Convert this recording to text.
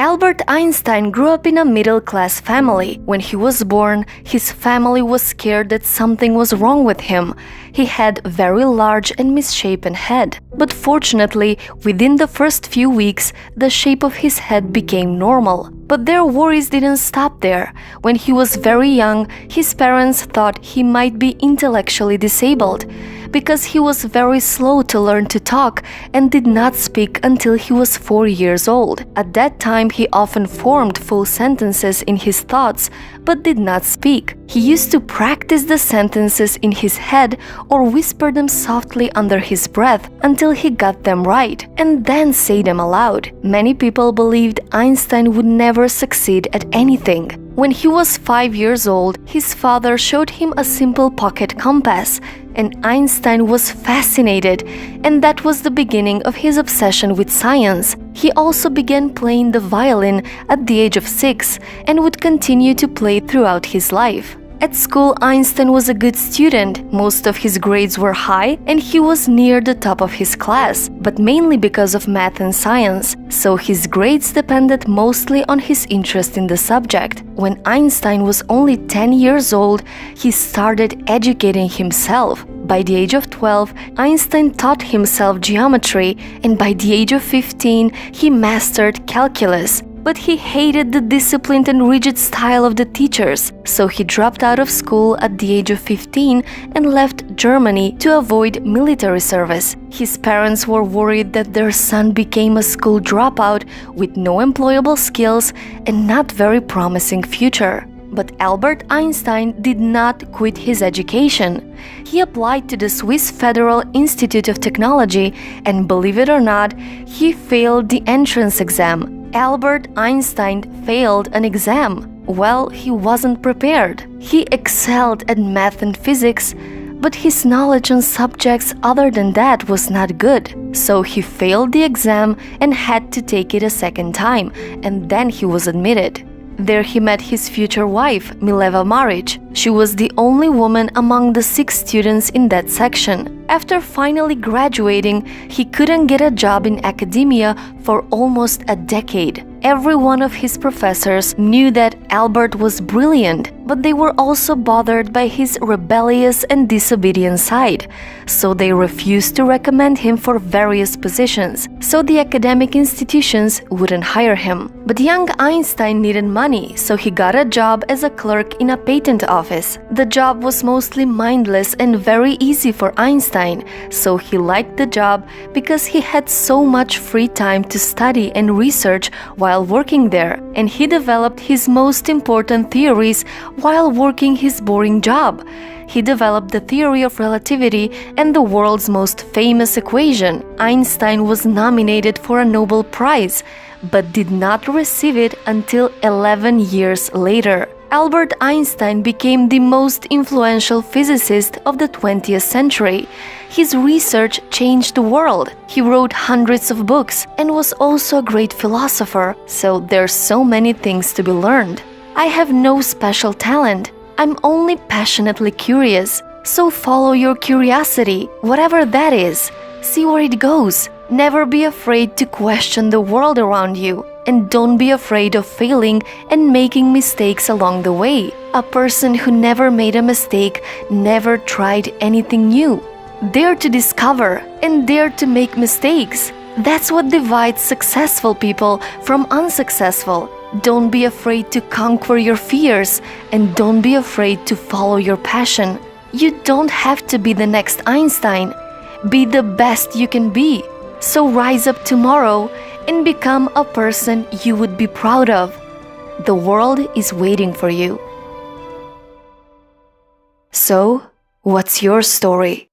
Albert Einstein grew up in a middle-class family. When he was born, his family was scared that something was wrong with him. He had a very large and misshapen head. But fortunately, within the first few weeks, the shape of his head became normal. But their worries didn't stop there. When he was very young, his parents thought he might be intellectually disabled, because he was very slow to learn to talk and did not speak until he was 4 years old. At that time, he often formed full sentences in his thoughts, but did not speak. He used to practice the sentences in his head or whisper them softly under his breath until he got them right, and then say them aloud. Many people believed Einstein would never succeed at anything. When he was 5 years old, his father showed him a simple pocket compass, and Einstein was fascinated, and that was the beginning of his obsession with science. He also began playing the violin at the age of 6 and would continue to play throughout his life. At school, Einstein was a good student. Most of his grades were high and he was near the top of his class, but mainly because of math and science, so his grades depended mostly on his interest in the subject. When Einstein was only 10 years old, he started educating himself. By the age of 12, Einstein taught himself geometry, and by the age of 15, he mastered calculus. But he hated the disciplined and rigid style of the teachers, so he dropped out of school at the age of 15 and left Germany to avoid military service. His parents were worried that their son became a school dropout with no employable skills and not very promising future. But Albert Einstein did not quit his education. He applied to the Swiss Federal Institute of Technology, and believe it or not, he failed the entrance exam. Albert Einstein failed an exam. Well, he wasn't prepared. He excelled at math and physics, but his knowledge on subjects other than that was not good. So he failed the exam and had to take it a second time, and then he was admitted. There he met his future wife, Mileva Maric. She was the only woman among the 6 students in that section. After finally graduating, he couldn't get a job in academia for almost a decade. Every one of his professors knew that Albert was brilliant, but they were also bothered by his rebellious and disobedient side, so they refused to recommend him for various positions, so the academic institutions wouldn't hire him. But young Einstein needed money, so he got a job as a clerk in a patent office. The job was mostly mindless and very easy for Einstein, so he liked the job because he had so much free time to study and research while working there, and he developed his most important theories while working his boring job. He developed the theory of relativity and the world's most famous equation. Einstein was nominated for a Nobel Prize, but did not receive it until 11 years later. Albert Einstein became the most influential physicist of the 20th century. His research changed the world. He wrote hundreds of books and was also a great philosopher, so there's so many things to be learned. I have no special talent. I'm only passionately curious. So follow your curiosity, whatever that is. See where it goes. Never be afraid to question the world around you. And don't be afraid of failing and making mistakes along the way. A person who never made a mistake never tried anything new. Dare to discover and dare to make mistakes. That's what divides successful people from unsuccessful. Don't be afraid to conquer your fears, and don't be afraid to follow your passion. You don't have to be the next Einstein. Be the best you can be. So rise up tomorrow and become a person you would be proud of. The world is waiting for you. So, what's your story?